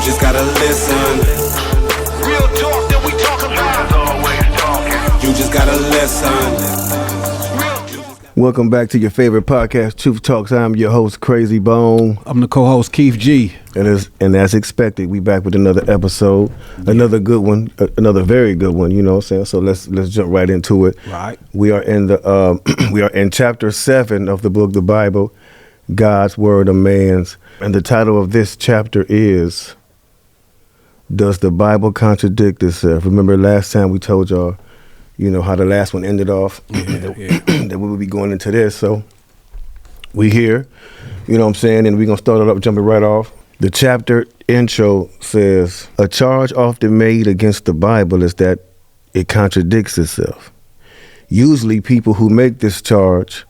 just gotta listen. Real talk that we talk about. You just gotta listen. Welcome back to your favorite podcast, Truth Talks. I'm your host, Crazy Bone. I'm the co-host, Keith G. And as expected, we back with another episode, another good one, another very good one. You know what I'm saying? So let's jump right into it. Right. We are in the we are in chapter 7 of the book, the Bible, God's Word, a Man's, and the title of this chapter is, Does the Bible Contradict Itself? Remember last time we told y'all, you know, how the last one ended off, that we would be going into this. So we here, you know what I'm saying, and we're going to start it up, jumping right off. The chapter intro says, a charge often made against the Bible is that it contradicts itself. Usually people who make this charge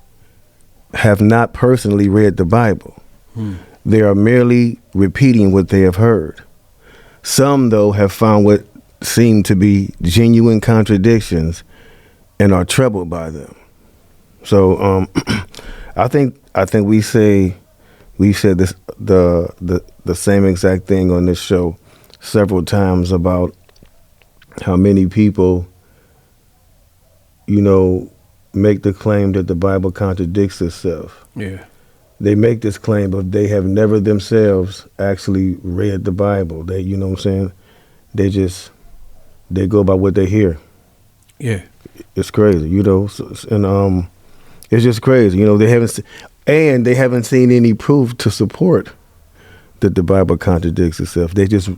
have not personally read the Bible. They are merely repeating what they have heard. Some, though, have found what seem to be genuine contradictions and are troubled by them. So I think we said this the same exact thing on this show several times about how many people, you know, make the claim that the Bible contradicts itself. Yeah. They make this claim, but they have never themselves actually read the Bible. They, you know what I'm saying? They go by what they hear. Yeah. It's crazy, you know, and it's just crazy. You know, they haven't seen any proof to support that the Bible contradicts itself. That just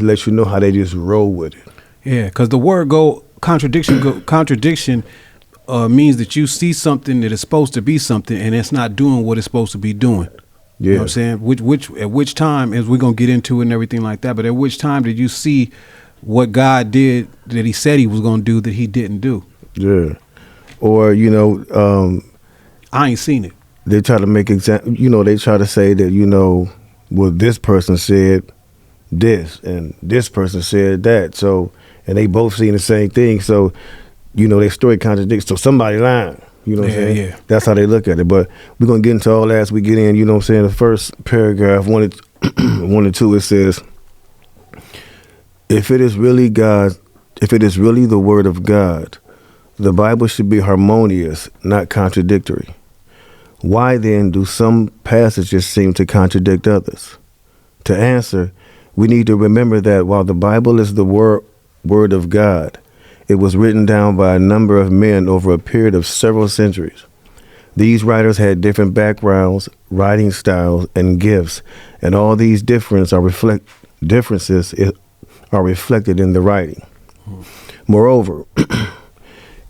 lets you know how they just roll with it. Yeah, because the word contradiction means that you see something that is supposed to be something and it's not doing what it's supposed to be doing. Yeah. You know what I'm saying? At which time, as we're going to get into it and everything like that, but at which time did you see what God did that he said he was going to do that he didn't do? Yeah. Or, you know, I ain't seen it. They try to make they try to say that, you know, well, this person said this and this person said that. So, and they both seen the same thing. So, you know, their story contradicts. So somebody lying. You know what I'm saying? Yeah. That's how they look at it. But we're going to get into all that as we get in. You know what I'm saying? The first paragraph, 1 and 2, it says, if it is really the word of God, the Bible should be harmonious, not contradictory. Why then do some passages seem to contradict others? To answer, we need to remember that while the Bible is the word of God, it was written down by a number of men over a period of several centuries. These writers had different backgrounds, writing styles, and gifts, and all these differences are reflected in the writing. Moreover,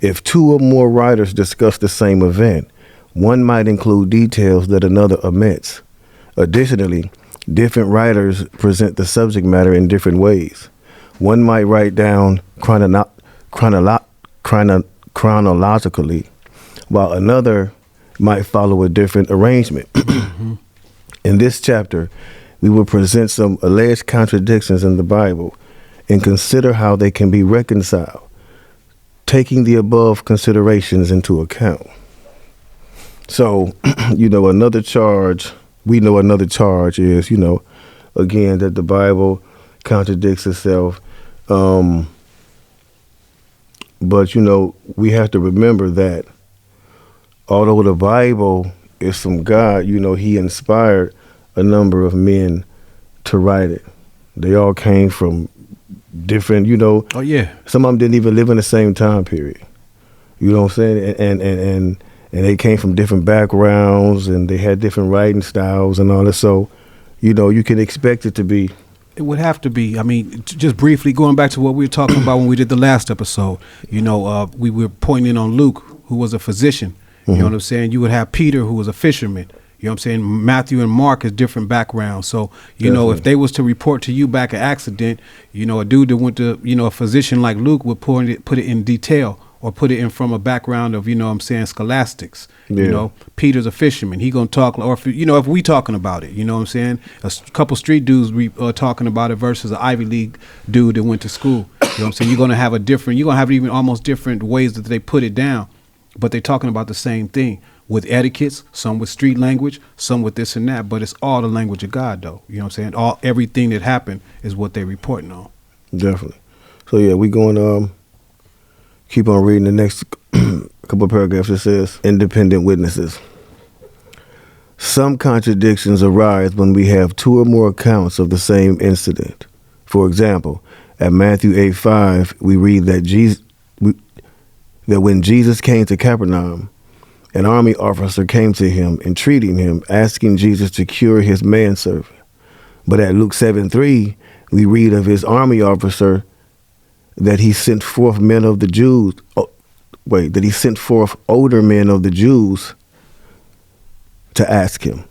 if two or more writers discuss the same event, one might include details that another omits. Additionally, different writers present the subject matter in different ways. One might write down chronologically, while another might follow a different arrangement. In this chapter, we will present some alleged contradictions in the Bible and consider how they can be reconciled, taking the above considerations into account. So, you know, another charge is, you know, again, that the Bible contradicts itself. But, you know, we have to remember that although the Bible is from God, you know, he inspired a number of men to write it. They all came from different, you know. Oh, yeah. Some of them didn't even live in the same time period. You know what I'm saying? And they came from different backgrounds and they had different writing styles and all that. So, you know, you can expect it to be. It would have to be. I mean, just briefly going back to what we were talking about when we did the last episode, you know, we were pointing on Luke, who was a physician. You know what I'm saying? You would have Peter, who was a fisherman. You know what I'm saying? Matthew and Mark is different backgrounds. So, you know, if they was to report to you back an accident, you know, a dude that went to, you know, a physician like Luke would put it in detail or put it in from a background of, you know what I'm saying, scholastics. Yeah. You know, Peter's a fisherman. He going to talk, or if, you know, if we talking about it, you know what I'm saying? A couple street dudes talking about it versus an Ivy League dude that went to school. You know what I'm saying? You're going to have even almost different ways that they put it down, but they're talking about the same thing. with etiquettes, some with street language, some with this and that, but it's all the language of God, though. You know what I'm saying? Everything that happened is what they reporting on. Definitely. So yeah, we going to keep on reading the next couple of paragraphs. It says, independent witnesses. Some contradictions arise when we have two or more accounts of the same incident. For example, at Matthew 8:5, we read that that when Jesus came to Capernaum, an army officer came to him, entreating him, asking Jesus to cure his manservant. But at Luke 7:3, we read of his army officer that he sent forth men of the Jews. That he sent forth older men of the Jews to ask him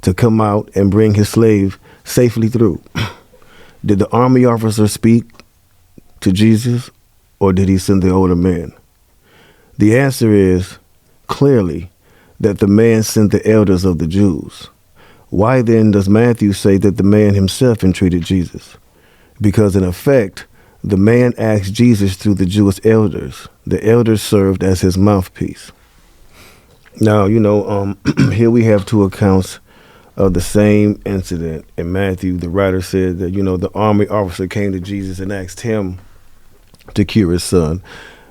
to come out and bring his slave safely through. Did the army officer speak to Jesus, or did he send the older man? The answer is clearly that the man sent the elders of the Jews. Why then does Matthew say that the man himself entreated Jesus? Because in effect, the man asked Jesus through the Jewish elders. The elders served as his mouthpiece. Now, here we have two accounts of the same incident. In Matthew, the writer said that, the army officer came to Jesus and asked him to cure his son.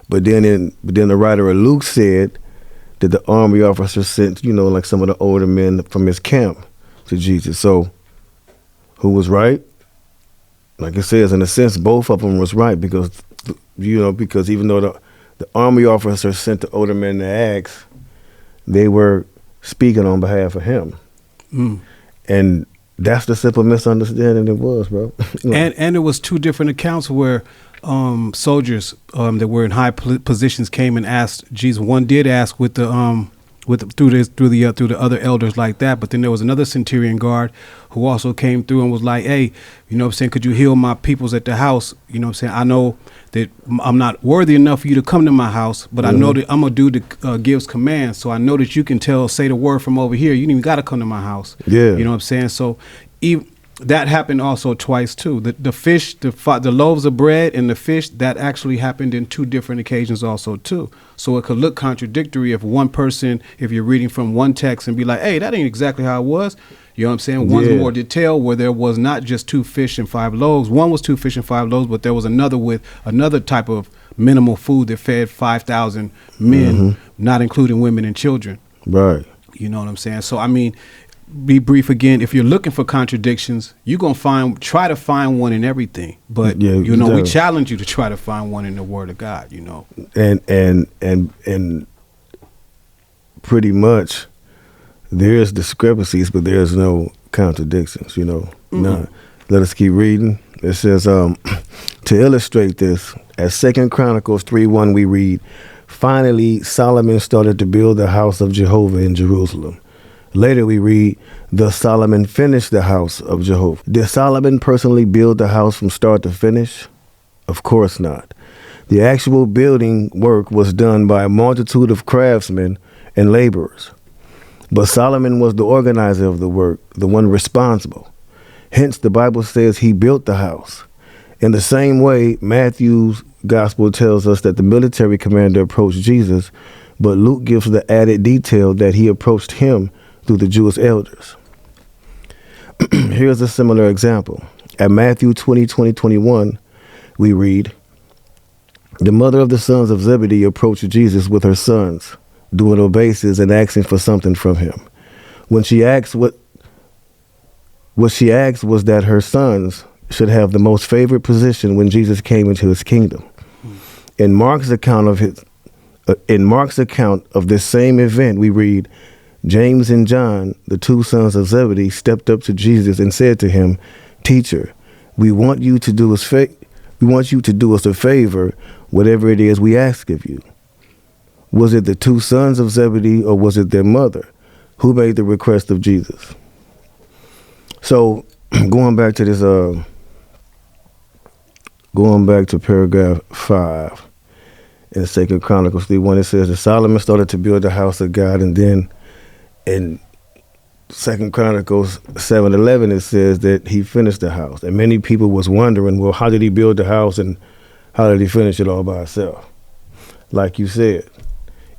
But then the writer of Luke said that the army officer sent, like some of the older men from his camp to Jesus. So who was right? Like it says, in a sense, both of them was right because even though the army officer sent the older men to ask, they were speaking on behalf of him. Mm. And that's the simple misunderstanding it was, bro. And it was two different accounts where soldiers that were in high positions came and asked Jesus. One did ask through the other elders like that, but then there was another centurion guard who also came through and was like, hey, could you heal my peoples at the house? I know that I'm not worthy enough for you to come to my house, but I know that I'm a dude that gives commands, so I know that you can say the word from over here. You don't even got to come to my house. Yeah. So that happened also twice too. The fish, the loaves of bread and the fish, that actually happened in two different occasions also too. So it could look contradictory if one person, if you're reading from one text and be like, hey, that ain't exactly how it was. You know what I'm saying? One's more detailed where there was not just 2 fish and 5 loaves. One was 2 fish and 5 loaves, but there was another with another type of minimal food that fed 5,000 men, not including women and children. Right. You know what I'm saying? So, be brief again. If you're looking for contradictions, you're gonna try to find one in everything. But we challenge you to try to find one in the Word of God. And pretty much there's discrepancies, but there's no contradictions. None. Let us keep reading. It says, to illustrate this, at 2 Chronicles 3:1 we read, finally Solomon started to build the house of Jehovah in Jerusalem. Later we read, thus Solomon finished the house of Jehovah. Did Solomon personally build the house from start to finish? Of course not. The actual building work was done by a multitude of craftsmen and laborers. But Solomon was the organizer of the work, the one responsible. Hence, the Bible says he built the house. In the same way, Matthew's gospel tells us that the military commander approached Jesus, but Luke gives the added detail that he approached him through the Jewish elders. Here's a similar example. At Matthew 20:21, we read, the mother of the sons of Zebedee approached Jesus with her sons, doing obeisance and asking for something from him. When she asked what she asked was that her sons should have the most favored position when Jesus came into his kingdom. In Mark's account of this same event, we read, James and John, the 2 sons of Zebedee, stepped up to Jesus and said to him, Teacher, we want you to do us a favor, whatever it is we ask of you. Was it the 2 sons of Zebedee or was it their mother? Who made the request of Jesus? So going back to this, going back to paragraph 5 in 2 Chronicles 3:1, it says that Solomon started to build the house of God, and then in 2 Chronicles 7:11, it says that he finished the house. And many people was wondering, well, how did he build the house and how did he finish it all by himself? Like you said,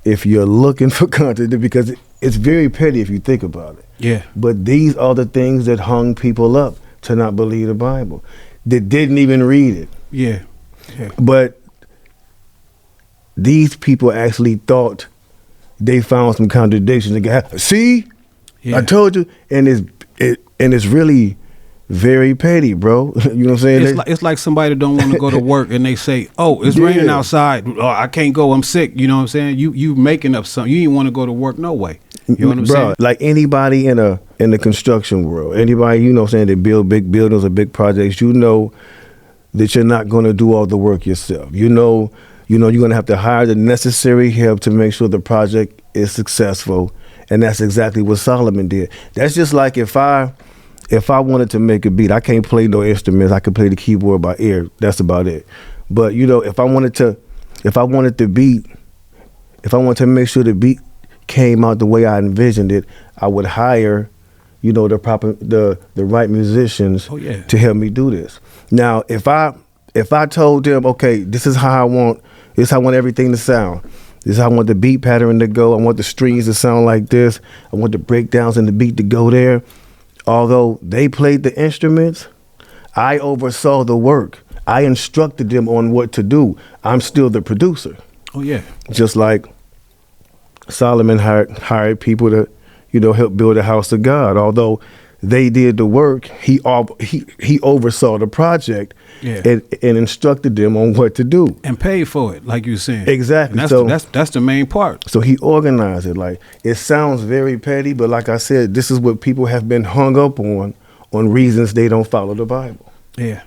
if you're looking for contradiction, because it's very petty if you think about it. Yeah. But these are the things that hung people up to not believe the Bible. That didn't even read it. Yeah. Yeah. But these people actually thought they found some contradictions. See, Yeah. I told you, and it's really very petty, bro. You know what I'm saying? It's like somebody that don't want to go to work and they say, "Oh, it's raining outside. Oh, I can't go. I'm sick." You know what I'm saying? You making up something. You didn't want to go to work no way. You know what I'm saying? Like anybody in the construction world, anybody, you know what I'm saying, that build big buildings or big projects, you know that you're not going to do all the work yourself. You know you're going to have to hire the necessary help to make sure the project is successful. And that's exactly what Solomon did. That's just like if I wanted to make a beat, I can't play no instruments. I can play the keyboard by ear. That's about it. But if I wanted to make sure the beat came out the way I envisioned it, I would hire, the right musicians to help me do this. Now, if I told them, okay, this is how I want everything to sound. This is how I want the beat pattern to go. I want the strings to sound like this. I want the breakdowns and the beat to go there. Although they played the instruments, I oversaw the work. I instructed them on what to do. I'm still the producer. Oh yeah. Just like Solomon hired people to, help build a house of God. Although they did the work, he oversaw the project and instructed them on what to do. And paid for it, like you were saying. Exactly. And that's the main part. So he organized it. Like, it sounds very petty, but like I said, this is what people have been hung up on reasons they don't follow the Bible. Yeah.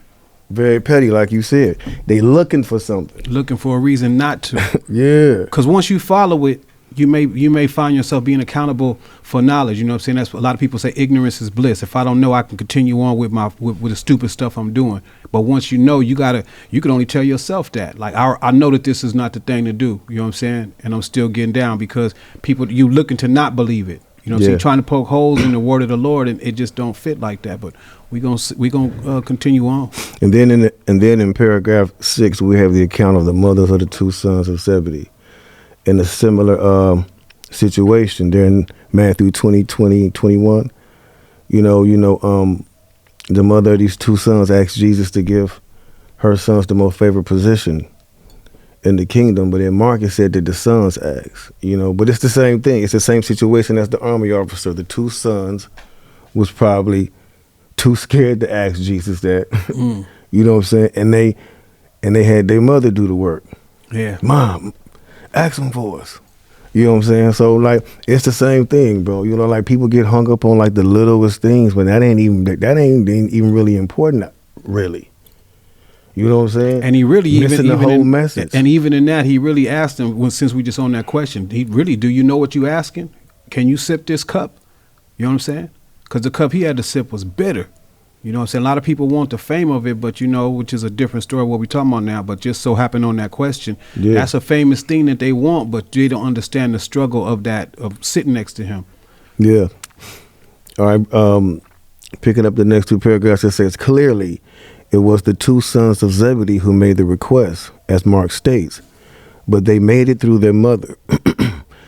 Very petty, like you said. They looking for something. Looking for a reason not to. Yeah. Because once you follow it, you may find yourself being accountable for knowledge. You know what I'm saying? That's what a lot of people say, ignorance is bliss. If I don't know, I can continue on with the stupid stuff I'm doing. But once you know, you can only tell yourself that. Like, I know that this is not the thing to do. You know what I'm saying? And I'm still getting down because you looking to not believe it. You know what I'm saying? Trying to poke holes in the word of the Lord, and it just don't fit like that. But we gonna continue on. And then in paragraph 6, we have the account of the mothers of the two sons of Zebedee. In a similar situation, there in Matthew 20:21, the mother of these two sons asked Jesus to give her sons the most favored position in the kingdom. But then Mark said that the sons asked, but it's the same thing. It's the same situation as the army officer. The two sons was probably too scared to ask Jesus that. You know what I'm saying? And they had their mother do the work. Yeah. Mom, ask them for us. You know what I'm saying? So, like, it's the same thing, bro. Like, people get hung up on, like, the littlest things, but that ain't even really important, really. You know what I'm saying? And he really missing the whole message. And even in that, he really asked him, since we just on that question, do you know what you asking? Can you sip this cup? You know what I'm saying? Because the cup he had to sip was bitter. You know what I'm saying? A lot of people want the fame of it, but which is a different story what we're talking about now, but just so happened on that question, that's a famous thing that they want, but they don't understand the struggle of sitting next to him. Yeah. All right. Picking up the next two paragraphs, it says, clearly, it was the two sons of Zebedee who made the request, as Mark states, but they made it through their mother.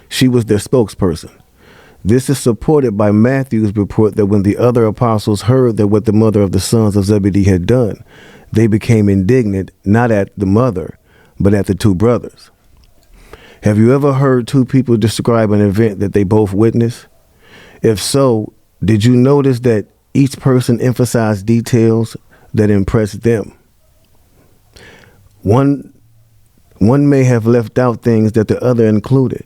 She was their spokesperson. This is supported by Matthew's report that when the other apostles heard that what the mother of the sons of Zebedee had done, they became indignant, not at the mother, but at the two brothers. Have you ever heard two people describe an event that they both witnessed? If so, did you notice that each person emphasized details that impressed them? One may have left out things that the other included.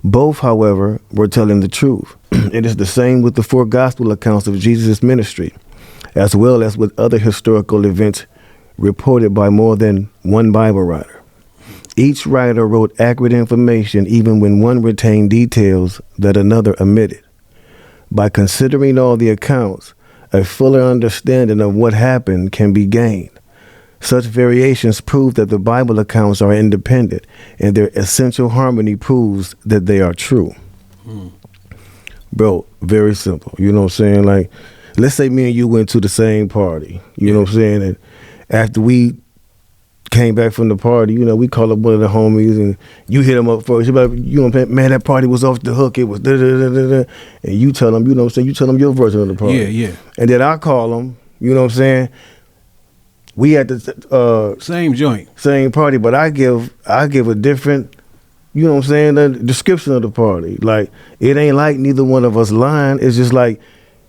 Both, however, were telling the truth. It is the same with the four gospel accounts of Jesus' ministry, as well as with other historical events reported by more than one Bible writer. Each writer wrote accurate information even when one retained details that another omitted. By considering all the accounts, a fuller understanding of what happened can be gained. Such variations prove that the Bible accounts are independent, and their essential harmony proves that they are true. Bro, very simple. You know what I'm saying? Like, let's say me and you went to the same party. You know what I'm saying? And after we came back from the party, we call up one of the homies and you hit them up first. You're like, man, that party was off the hook. It was da-da-da-da-da. And you tell them, you tell them your version of the party. Yeah. And then I call them, we at the same joint, same party, but I give a different, the description of the party. Like, it ain't like neither one of us lying. It's just like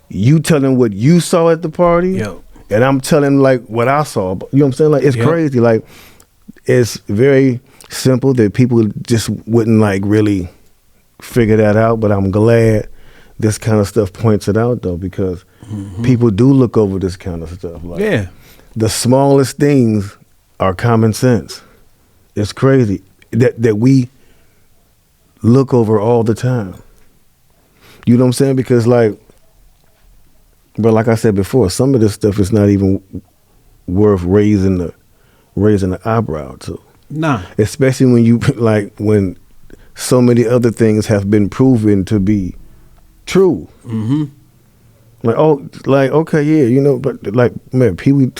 you telling what you saw at the party. Yo. And I'm telling like what I saw. You know what I'm saying? Like, it's crazy. Like, it's very simple that people just wouldn't like really figure that out. But I'm glad this kind of stuff points it out though, because people do look over this kind of stuff. Like, the smallest things are common sense. It's crazy that we look over all the time. You know what I'm saying? Because but like I said before, some of this stuff is not even worth raising the eyebrow to. Nah. Especially when when so many other things have been proven to be true. Mm-hmm. Okay, yeah, but like, man, Pee-wee,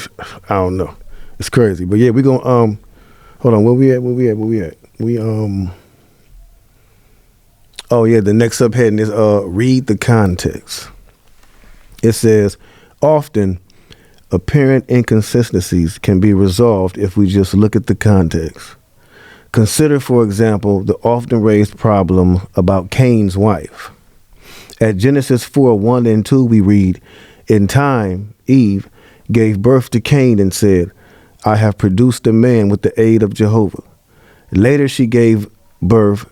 I don't know. It's crazy. But yeah, we gonna hold on, where we at? Oh yeah, the next subheading is read the context. It says, often apparent inconsistencies can be resolved if we just look at the context. Consider, for example, the often raised problem about Cain's wife. At Genesis 4:1 and 2, we read, in time, Eve gave birth to Cain and said, I have produced a man with the aid of Jehovah. Later, she gave birth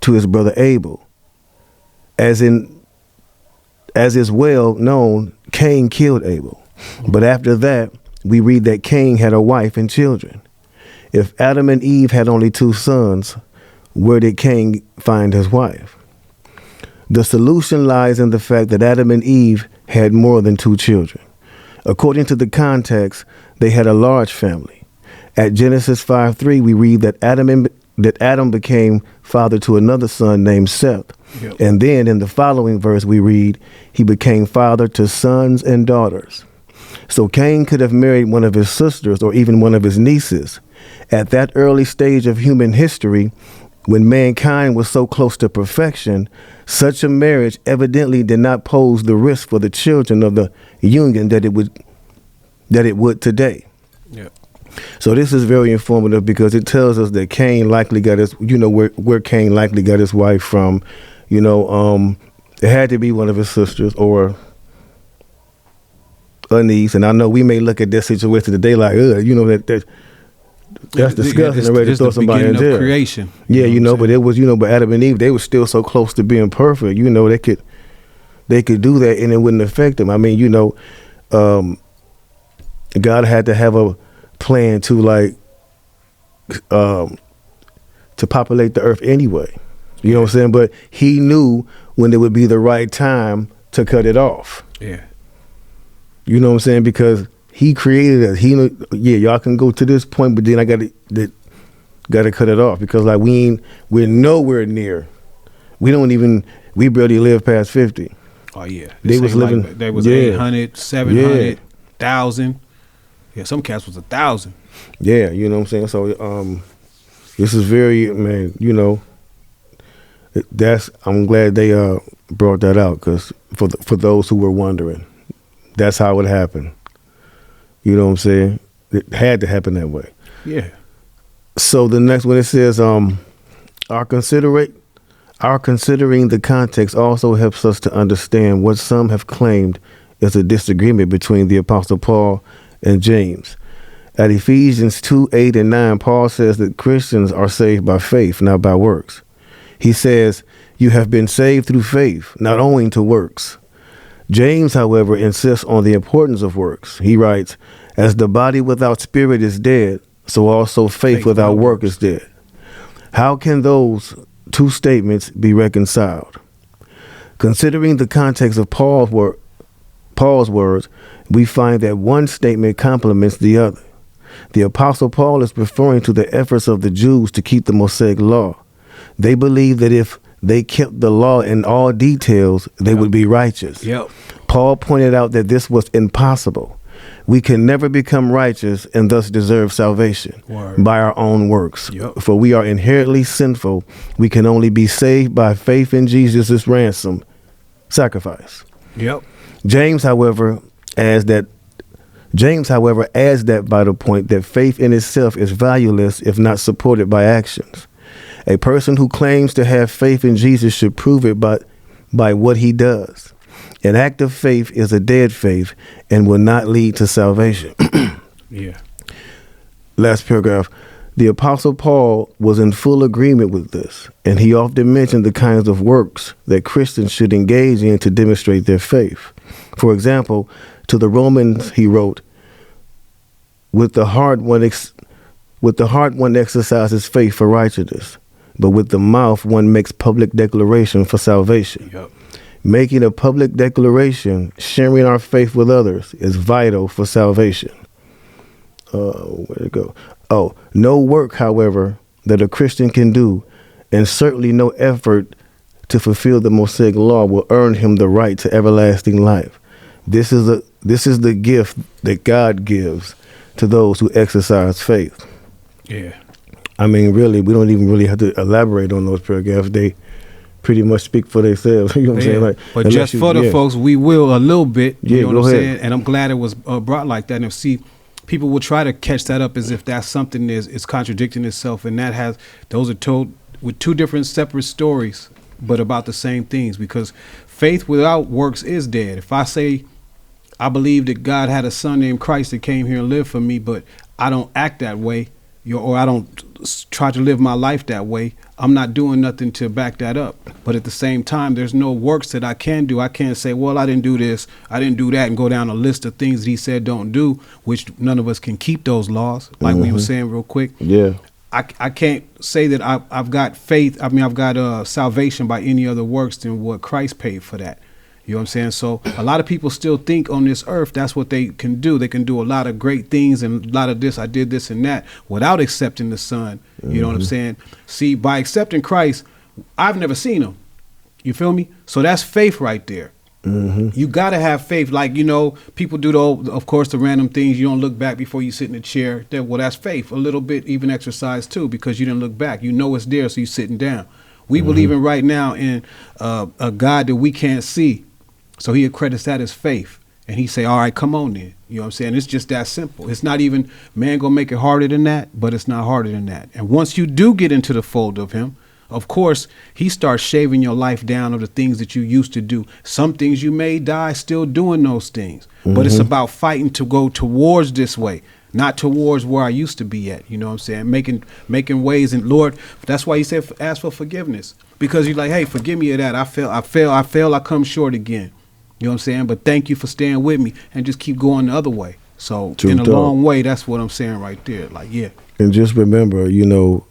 to his brother Abel. As is well known, Cain killed Abel. But after that, we read that Cain had a wife and children. If Adam and Eve had only 2 sons, where did Cain find his wife? The solution lies in the fact that Adam and Eve had more than 2 children. According to the context, they had a large family. At Genesis 5:3, we read that Adam became father to another son named Seth. Yep. And then in the following verse, we read, he became father to sons and daughters. So Cain could have married one of his sisters or even one of his nieces. At that early stage of human history, when mankind was so close to perfection, such a marriage evidently did not pose the risk for the children of the union that it would today. Yeah. So this is very informative because it tells us that Cain likely got his, where Cain likely got his wife from. It had to be one of his sisters or a niece. And I know we may look at this situation today like, that's disgusting. Already to throw somebody in jail. Creation. Yeah, but it was, but Adam and Eve, they were still so close to being perfect. They could do that and it wouldn't affect them. I mean, God had to have a plan to to populate the earth anyway. You know what I'm saying? But he knew when it would be the right time to cut it off. Yeah. You know what I'm saying? Because he created us. He knew, y'all can go to this point, but then I gotta cut it off because we're nowhere near. We barely live past 50. Oh yeah. They was living. They was 800, 700, 1,000. Yeah, some cats was 1,000. Yeah, you know what I'm saying? So this is very, man, I'm glad they brought that out because for those who were wondering, that's how it happened. You know what I'm saying? It had to happen that way. Yeah. So the next one, it says, our considering the context also helps us to understand what some have claimed is a disagreement between the Apostle Paul and James. At Ephesians 2:8 and 9, Paul says that Christians are saved by faith, not by works. He says, you have been saved through faith, not owing to works. James, however, insists on the importance of works. He writes, as the body without spirit is dead, so also faith without work is dead. How can those 2 statements be reconciled? Considering the context of Paul's words, we find that one statement complements the other. The Apostle Paul is referring to the efforts of the Jews to keep the Mosaic law. They believed that if they kept the law in all details, they would be righteous. Yep. Paul pointed out that this was impossible. We can never become righteous and thus deserve salvation by our own works. Yep. For we are inherently sinful. We can only be saved by faith in Jesus' ransom sacrifice. Yep. James, however, adds that vital point that faith in itself is valueless if not supported by actions. A person who claims to have faith in Jesus should prove it by what he does. An act of faith is a dead faith and will not lead to salvation. Yeah. Last paragraph. The Apostle Paul was in full agreement with this, and he often mentioned the kinds of works that Christians should engage in to demonstrate their faith. For example, to the Romans he wrote, with the heart one exercises faith for righteousness, but with the mouth one makes public declaration for salvation. Yep. Making a public declaration, sharing our faith with others, is vital for salvation. Where'd it go? Oh, no work, however, that a Christian can do, and certainly no effort to fulfill the Mosaic law will earn him the right to everlasting life. This is the gift that God gives to those who exercise faith. Yeah. I mean, really, we don't even really have to elaborate on those paragraphs. They pretty much speak for themselves. You know what I'm saying? Like, but just for the folks, we will a little bit. You know what I'm saying? And I'm glad it was brought like that. And see, people will try to catch that up as if that's something is contradicting itself, and those are told with two different separate stories, but about the same things. Because faith without works is dead. If I say I believe that God had a son named Christ that came here and lived for me, but I don't act that way, or I don't try to live my life that way, I'm not doing nothing to back that up. But at the same time, there's no works that I can do. I can't say, well, I didn't do this, I didn't do that, and go down a list of things that he said don't do, which none of us can keep those laws, like we were saying real quick. Yeah. I can't say that I've got faith. I mean, I've got salvation by any other works than what Christ paid for that. You know what I'm saying? So a lot of people still think on this earth that's what they can do. They can do a lot of great things and a lot of this, I did this and that, without accepting the Son. You know what I'm saying? See, by accepting Christ, I've never seen him. You feel me? So that's faith right there. You got to have faith. Like, you know, people do, of course, the random things. You don't look back before you sit in the chair. Well, that's faith. A little bit, even exercise too, because you didn't look back. You know it's there, so you're sitting down. We believe in right now in a God that we can't see. So he accredits that as faith. And he say, all right, come on then. You know what I'm saying? It's just that simple. It's not even, man, gonna make it harder than that, but it's not harder than that. And once you do get into the fold of him, of course, he starts shaving your life down of the things that you used to do. Some things you may die still doing those things. But it's about fighting to go towards this way, not towards where I used to be at. You know what I'm saying? Making ways. And Lord, that's why he said, ask for forgiveness. Because you're like, hey, forgive me of that. I fail, I come short again. You know what I'm saying? But thank you for staying with me, and just keep going the other way. So in a long way, that's what I'm saying right there. Like, yeah. And just remember, you know,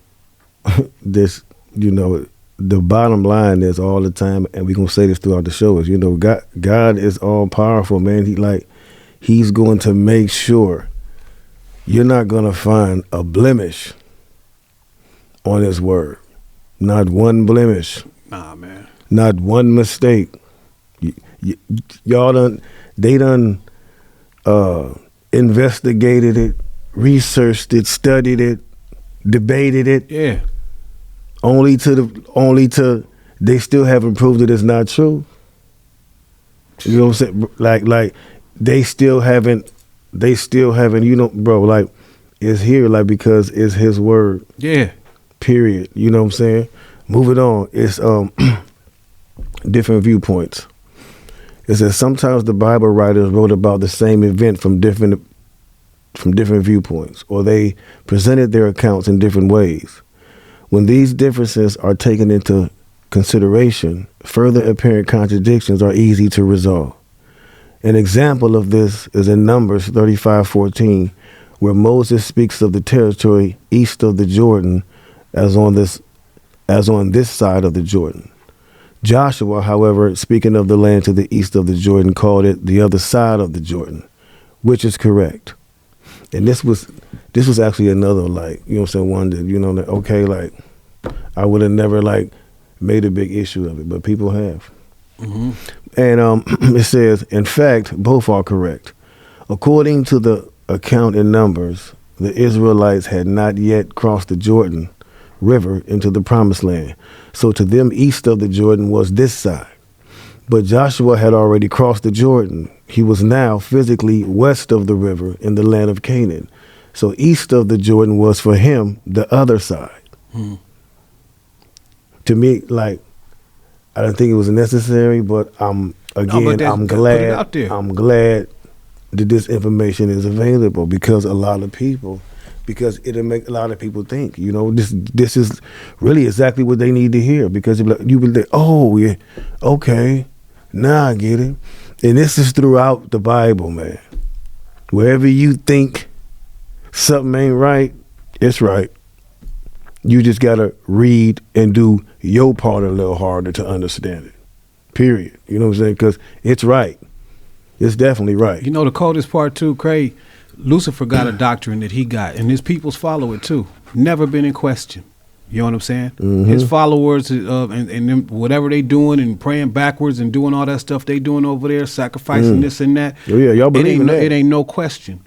this, you know, the bottom line is all the time, and we're going to say this throughout the show, is, you know, God is all powerful, man. He's going to make sure you're not going to find a blemish on his word. Not one blemish. Nah, man. Not one mistake. Y'all they done investigated it, researched it, studied it, debated it. Yeah. Only to they still haven't proved that it's not true. You know what I'm saying? Like they still haven't, you know, bro, like, it's here, like, because it's his word. Yeah. Period. You know what I'm saying? Moving on. It's different viewpoints. It says sometimes the Bible writers wrote about the same event from different viewpoints, or they presented their accounts in different ways. When these differences are taken into consideration, further apparent contradictions are easy to resolve. An example of this is in Numbers 35:14, where Moses speaks of the territory east of the Jordan as on this side of the Jordan. Joshua, however, speaking of the land to the east of the Jordan, called it the other side of the Jordan, which is correct. And this was actually another, like, you know what I'm saying, one that, you know, that, okay, like, I would have never, like, made a big issue of it, but people have. And it says, in fact, both are correct. According to the account in Numbers, the Israelites had not yet crossed the Jordan River into the Promised Land. So to them, east of the Jordan was this side. But Joshua had already crossed the Jordan. He was now physically west of the river in the land of Canaan. So east of the Jordan was for him the other side. To me, like, I don't think it was necessary, but I'm glad that this information is available, because it'll make a lot of people think, this is really exactly what they need to hear, because you will think, oh yeah, okay, now I get it. And this is throughout the Bible, man. Wherever you think something ain't right, it's right. You just gotta read and do your part a little harder to understand it. Period. You know what I'm saying? Because it's right. It's definitely right. You know the coldest part too, Craig? Lucifer got a doctrine that he got, and his peoples follow it too. Never been in question. You know what I'm saying? Mm-hmm. His followers, and them, whatever they doing and praying backwards and doing all that stuff they doing over there, sacrificing this and that. Oh, yeah, y'all believe in that. It ain't no question.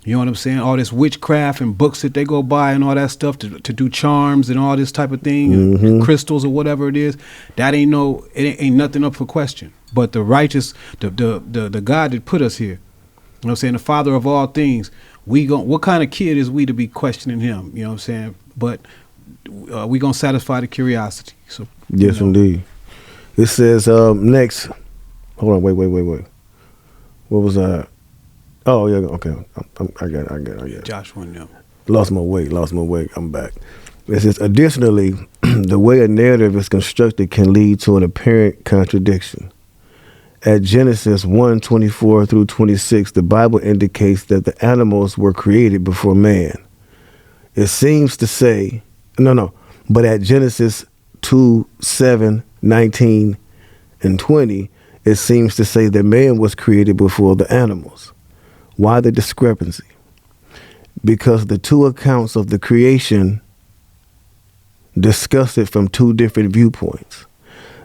You know what I'm saying? All this witchcraft and books that they go buy and all that stuff to do charms and all this type of thing, and crystals or whatever it is. That ain't nothing up for question. But the righteous, the God that put us here, you know what I'm saying, the Father of all things, what kind of kid is we to be questioning him? You know what I'm saying? But we gonna satisfy the curiosity. So yes, indeed. It says next. Hold on, wait. What was that? Oh yeah, okay. I got it. Joshua and them. Lost my weight. I'm back. It says additionally, the way a narrative is constructed can lead to an apparent contradiction. At Genesis 1:24 through 26, the Bible indicates that the animals were created before man. It seems to say, but at Genesis 2:7, 19, and 20, it seems to say that man was created before the animals. Why the discrepancy? Because the two accounts of the creation discuss it from two different viewpoints.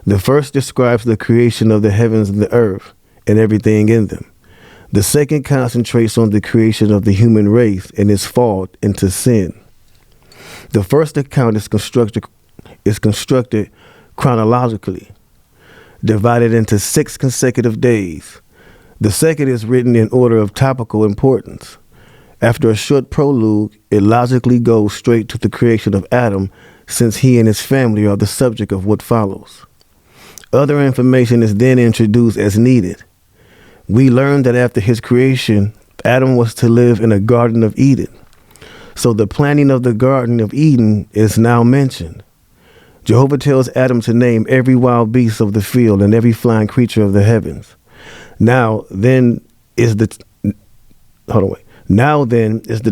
The first describes the creation of the heavens and the earth and everything in them. The second concentrates on the creation of the human race and its fall into sin. The first account is constructed chronologically, divided into 6 consecutive days. The second is written in order of topical importance. After a short prologue, it logically goes straight to the creation of Adam, since he and his family are the subject of what follows. Other information is then introduced as needed. We learn that after his creation, Adam was to live in a Garden of Eden. So the planting of the Garden of Eden is now mentioned. Jehovah tells Adam to name every wild beast of the field and every flying creature of the heavens. Now then is the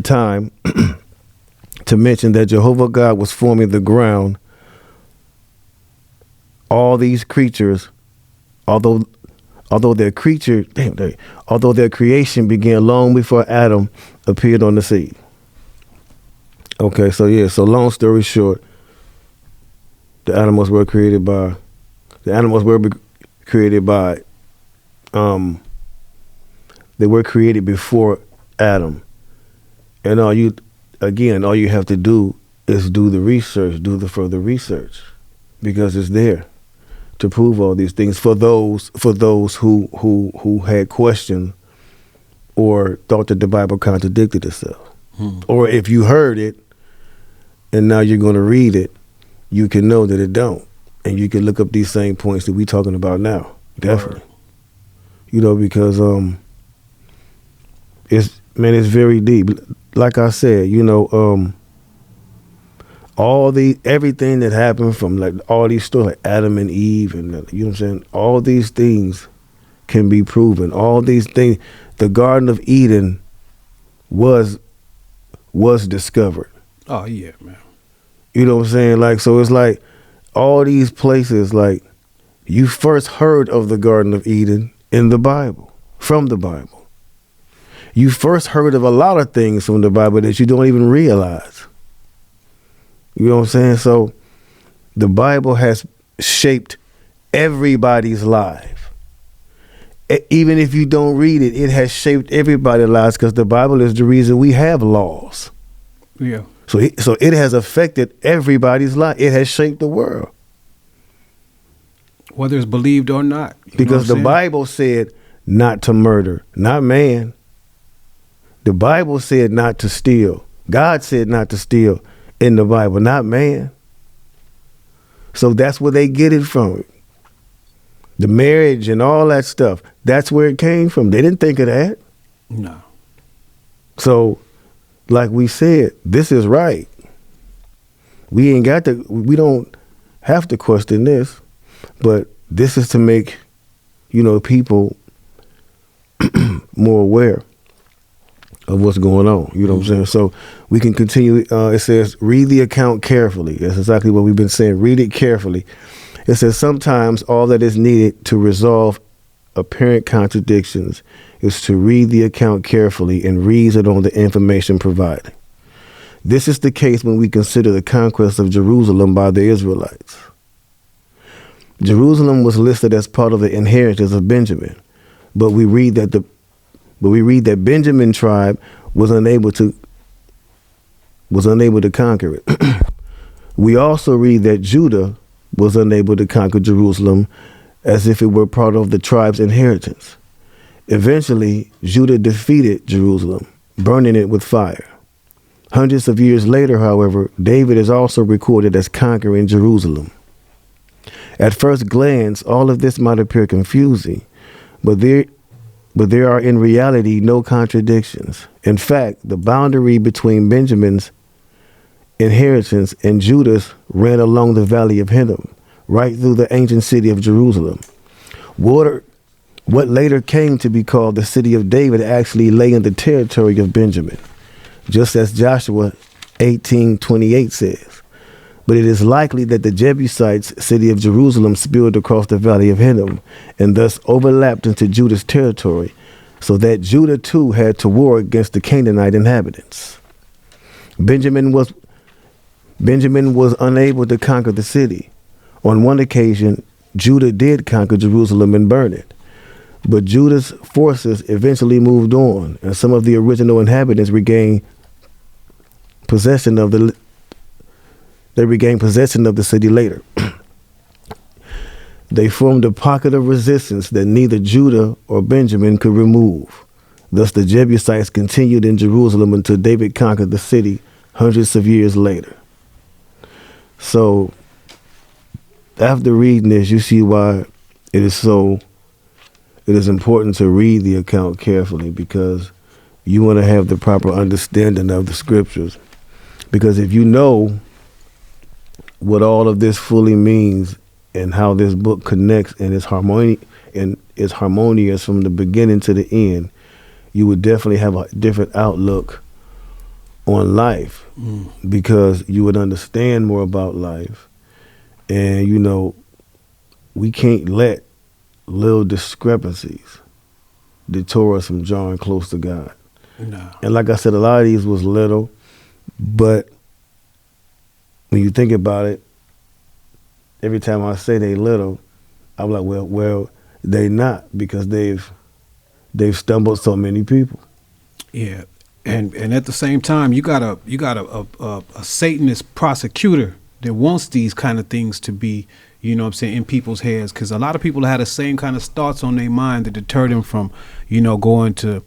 time to mention that Jehovah God was forming the ground. All these creatures, although their creation began long before Adam appeared on the scene. Okay, so long story short, the animals were created by they were created before Adam. And all you have to do is do the research, do the further research, because it's there to prove all these things for those who had questioned or thought that the Bible contradicted itself. Or if you heard it and now you're going to read it, you can know that it don't, and you can look up these same points that we talking about now. Definitely, because it's very deep. Like I said, everything that happened from like all these stories, like Adam and Eve, and you know what I'm saying, all these things can be proven. All these things, the Garden of Eden was discovered. Oh yeah, man. You know what I'm saying? Like, so it's like all these places, like you first heard of the Garden of Eden in the Bible, from the Bible. You first heard of a lot of things from the Bible that you don't even realize. You know what I'm saying? So the Bible has shaped everybody's life. even if you don't read it, it has shaped everybody's lives because the Bible is the reason we have laws. Yeah. So it has affected everybody's life. It has shaped the world. Whether it's believed or not. Because the Bible said not to murder, not man. The Bible said not to steal. God said not to steal in the Bible, not man. So that's where they get it from. The marriage and all that stuff, that's where it came from. They didn't think of that. No. So, like we said, this is right. We don't have to question this, but this is to make, people more aware of what's going on. You know what I'm saying? So we can continue. It says, read the account carefully. That's exactly what we've been saying. Read it carefully. It says, sometimes all that is needed to resolve apparent contradictions is to read the account carefully and reason on the information provided. This is the case when we consider the conquest of Jerusalem by the Israelites. Jerusalem was listed as part of the inheritance of Benjamin, but we read that Benjamin tribe was unable to conquer it. We also read that Judah was unable to conquer Jerusalem as if it were part of the tribe's inheritance. Eventually, Judah defeated Jerusalem, burning it with fire. Hundreds of years later, however, David is also recorded as conquering Jerusalem. At first glance, all of this might appear confusing, but there are in reality no contradictions. In fact, the boundary between Benjamin's inheritance and Judah's ran along the valley of Hinnom, right through the ancient city of Jerusalem. What later came to be called the city of David actually lay in the territory of Benjamin, just as Joshua 18:28 says. But it is likely that the Jebusites' city of Jerusalem spilled across the valley of Hinnom and thus overlapped into Judah's territory, so that Judah too had to war against the Canaanite inhabitants. Benjamin was unable to conquer the city. On one occasion, Judah did conquer Jerusalem and burn it. But Judah's forces eventually moved on, and some of the original inhabitants regained possession of the city later. They formed a pocket of resistance that neither Judah or Benjamin could remove. Thus the Jebusites continued in Jerusalem until David conquered the city hundreds of years later. So after reading this, you see why it is important to read the account carefully, because you want to have the proper understanding of the scriptures. Because if you know what all of this fully means and how this book connects and is harmonious from the beginning to the end, you would definitely have a different outlook on life, because you would understand more about life. And we can't let little discrepancies deter us from drawing close to God. No. And like I said, a lot of these was little, but when you think about it, every time I say they little, I'm like, well, they not, because they've stumbled so many people. Yeah, and at the same time, you got a Satanist prosecutor that wants these kind of things to be, in people's heads, because a lot of people had the same kind of thoughts on their mind that deter them from, going to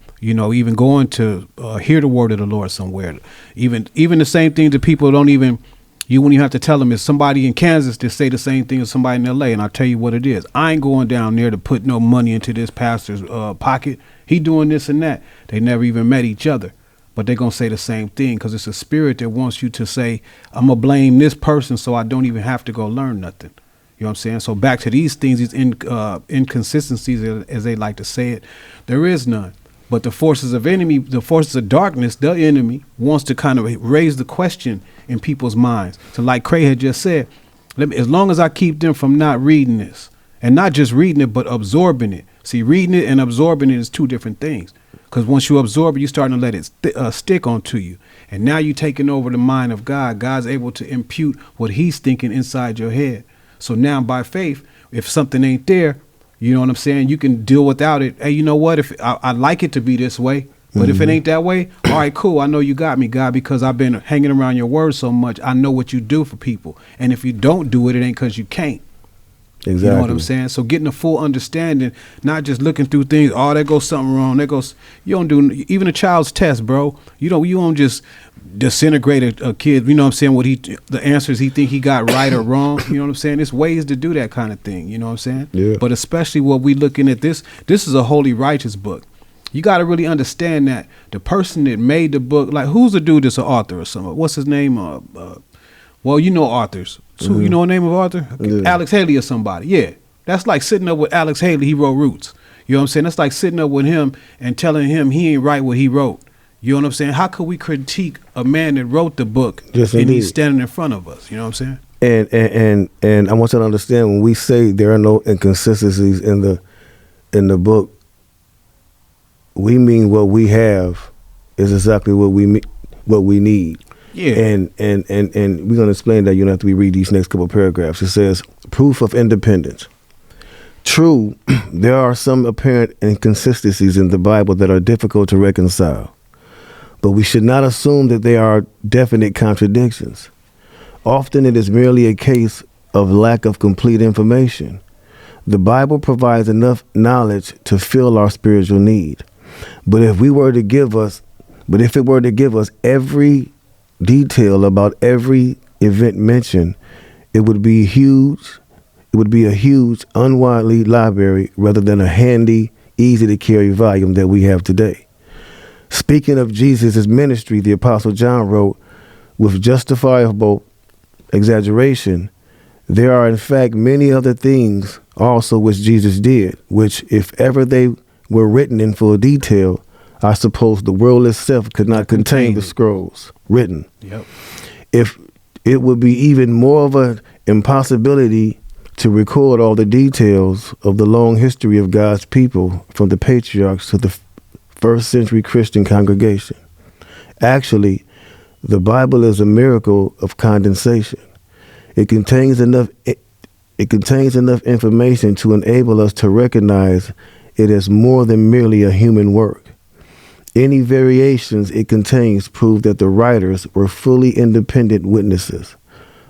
hear the word of the Lord somewhere. Even the same thing that people don't even. When you have to tell them, is somebody in Kansas that say the same thing as somebody in L.A., and I'll tell you what it is. I ain't going down there to put no money into this pastor's pocket. He doing this and that. They never even met each other, but they're going to say the same thing, because it's a spirit that wants you to say, I'm going to blame this person so I don't even have to go learn nothing. You know what I'm saying? So back to these things, these inconsistencies, as they like to say it, there is none. But the forces of darkness, the enemy, wants to kind of raise the question in people's minds. So like Cray had just said, as long as I keep them from not reading this, and not just reading it, but absorbing it. See, reading it and absorbing it is two different things. Because once you absorb it, you're starting to let it stick onto you. And now you're taking over the mind of God. God's able to impute what he's thinking inside your head. So now by faith, if something ain't there, You know what I'm saying? You can deal without it. Hey, you know what? If I like it to be this way, but if it ain't that way, all right, cool. I know you got me, God, because I've been hanging around your word so much. I know what you do for people. And if you don't do it, it ain't because you can't. Exactly. You know what I'm saying? So getting a full understanding, not just looking through things, oh, there goes something wrong. There goes, you don't do, even a child's test, bro. You don't just disintegrate a kid, you know what I'm saying, the answers he think he got right or wrong. You know what I'm saying? There's ways to do that kind of thing, you know what I'm saying? Yeah. But especially what we looking at this is a holy righteous book. You got to really understand that the person that made the book, like who's the dude that's an author or something? What's his name? Well, you know authors. So you know the name of author? Yeah. Alex Haley or somebody. Yeah. That's like sitting up with Alex Haley. He wrote Roots. You know what I'm saying? That's like sitting up with him and telling him he ain't right what he wrote. You know what I'm saying? How could we critique a man that wrote the book Yes, and indeed. he's standing in front of us? You know what I'm saying? And I want you to understand, when we say there are no inconsistencies in the book, we mean what we have is exactly what we need. Yeah. And we're going to explain that. You don't have to read these next couple of paragraphs. It says, proof of independence. True, there are some apparent inconsistencies in the Bible that are difficult to reconcile, but we should not assume that they are definite contradictions. Often it is merely a case of lack of complete information. The Bible provides enough knowledge to fill our spiritual need. But if it were to give us every detail about every event mentioned, it would be a huge, unwidely library rather than a handy, easy to carry volume that we have today. Speaking of Jesus' ministry, the Apostle John wrote, with justifiable exaggeration, there are in fact many other things also which Jesus did, which if ever they were written in full detail, I suppose the world itself could not contain the scrolls written. Yep. If it would be even more of an impossibility to record all the details of the long history of God's people from the patriarchs to the first century Christian congregation. Actually, the Bible is a miracle of condensation. It contains enough information to enable us to recognize it as more than merely a human work. Any variations it contains prove that the writers were fully independent witnesses.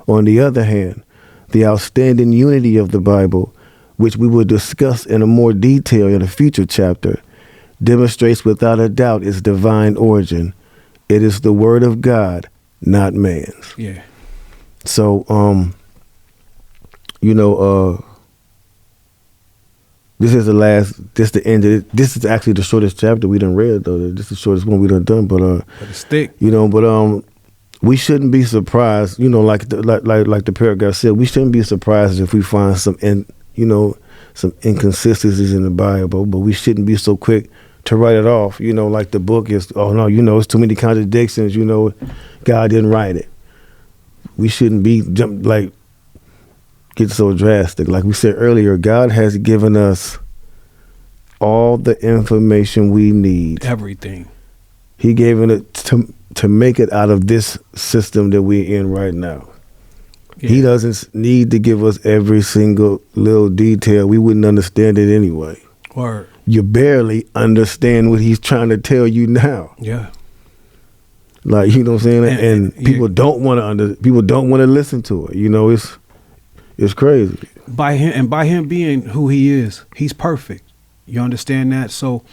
On the other hand, the outstanding unity of the Bible, which we will discuss in a more detail in a future chapter, demonstrates without a doubt its divine origin. It is the word of God, not man's. Yeah. So, this is the end of it. This is actually the shortest chapter we done read, though. This is the shortest one we done, but it's thick. We shouldn't be surprised, like the paragraph said, we shouldn't be surprised if we find some inconsistencies in the Bible, but we shouldn't be so quick to write it off, like the book is, oh no, it's too many contradictions, God didn't write it. We shouldn't be get so drastic. Like we said earlier, God has given us all the information we need. Everything. He gave it to make it out of this system that we're in right now. Yeah. He doesn't need to give us every single little detail. We wouldn't understand it anyway. Word. You barely understand what he's trying to tell you now. Yeah. Like, you know what I'm saying? And people don't want to listen to it. It's crazy. By him being who he is, he's perfect. You understand that? So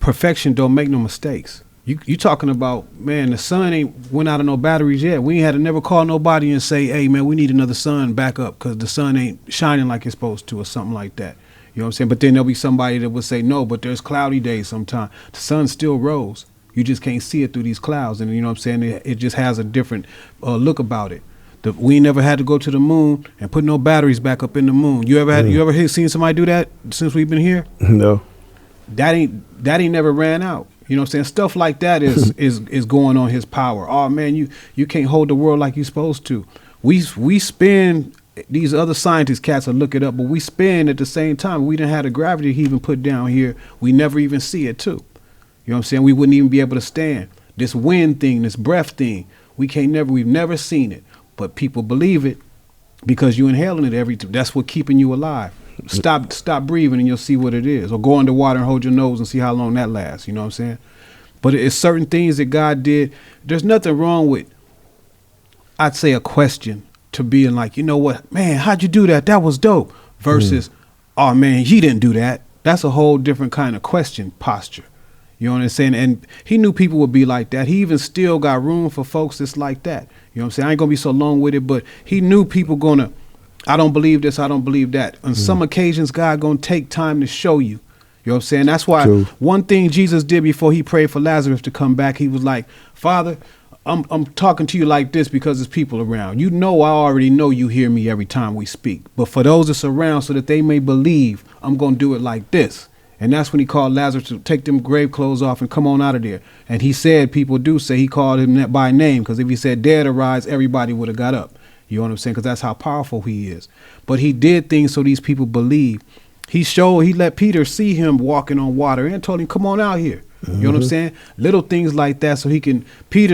perfection don't make no mistakes. You talking about, man, the sun ain't went out of no batteries yet. We ain't had to never call nobody and say, hey, man, we need another sun back up because the sun ain't shining like it's supposed to or something like that. You know what I'm saying? But then there'll be somebody that will say, no, but there's cloudy days sometimes. The sun still rose. You just can't see it through these clouds. And you know what I'm saying? It just has a different look about it. We never had to go to the moon and put no batteries back up in the moon. You ever seen somebody do that since we've been here? No. That ain't never ran out. You know what I'm saying? Stuff like that is going on his power. Oh man, you can't hold the world like you're supposed to. We spin, these other scientists cats will look it up, but we spin at the same time. We didn't have the gravity he even put down here. We never even see it too. You know what I'm saying? We wouldn't even be able to stand. This wind thing, this breath thing, we've never seen it. But people believe it because you inhaling it every time. That's what keeping you alive. Stop breathing and you'll see what it is. Or go underwater and hold your nose and see how long that lasts. You know what I'm saying? But it's certain things that God did. There's nothing wrong with, I'd say, a question to being like, you know what, man, how'd you do that? That was dope. Versus, oh man, he didn't do that. That's a whole different kind of question posture. You know what I'm saying? And he knew people would be like that. He even still got room for folks that's like that. You know what I'm saying? I ain't gonna be so long with it, but he knew people gonna, I don't believe this, I don't believe that. On some occasions, God gonna take time to show you. You know what I'm saying? That's why one thing Jesus did before he prayed for Lazarus to come back, he was like, Father, I'm talking to you like this because there's people around. You know, I already know you hear me every time we speak. But for those that's around so that they may believe, I'm going to do it like this. And that's when he called Lazarus to take them grave clothes off and come on out of there. And he said, people do say he called him by name, because if he said dead arise, everybody would have got up. You know what I'm saying? Because that's how powerful he is. But he did things so these people believe. He let Peter see him walking on water and told him, come on out here. You know what I'm saying? Little things like that so he can,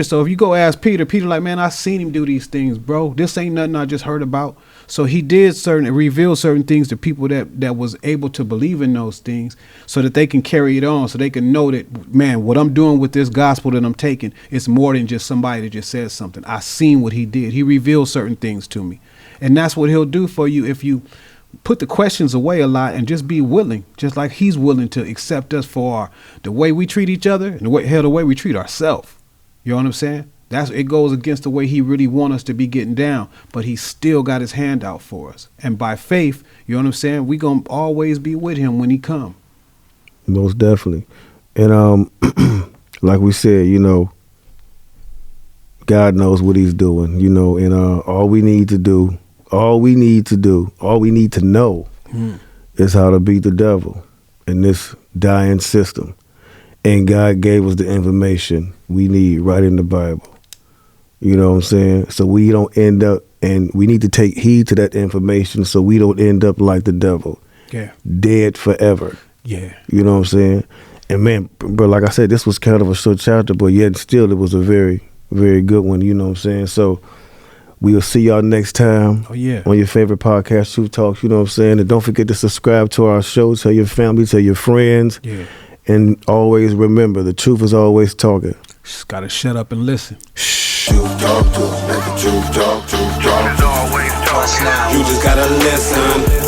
so if you go ask Peter like, man, I seen him do these things, bro. This ain't nothing I just heard about. So he did reveal certain things to people that was able to believe in those things so that they can carry it on, so they can know that, man, what I'm doing with this gospel that I'm taking, it's more than just somebody that just says something. I seen what he did. He revealed certain things to me. And that's what he'll do for you if you put the questions away a lot and just be willing, just like he's willing to accept us for the way we treat each other and the way we treat ourselves. You know what I'm saying? It goes against the way he really wants us to be getting down, but he still got his hand out for us. And by faith, you know what I'm saying, we gonna always be with him when he come. Most definitely. And like we said, you know, God knows what he's doing, you know, and all we need to know is how to beat the devil in this dying system. And God gave us the information we need right in the Bible. You know what I'm saying? So we don't end up, and we need to take heed to that information so we don't end up like the devil. Yeah. Dead forever. Yeah. You know what I'm saying? And man, bro, like I said, this was kind of a short chapter, but yet still it was a very, very good one. You know what I'm saying? So we'll see y'all next time on your favorite podcast, Truth Talks. You know what I'm saying? And don't forget to subscribe to our show. Tell your family, tell your friends. Yeah. And always remember, the truth is always talking. Just got to shut up and listen. Truth talk, truth talk, truth talk. Truth is always talking. You just gotta listen.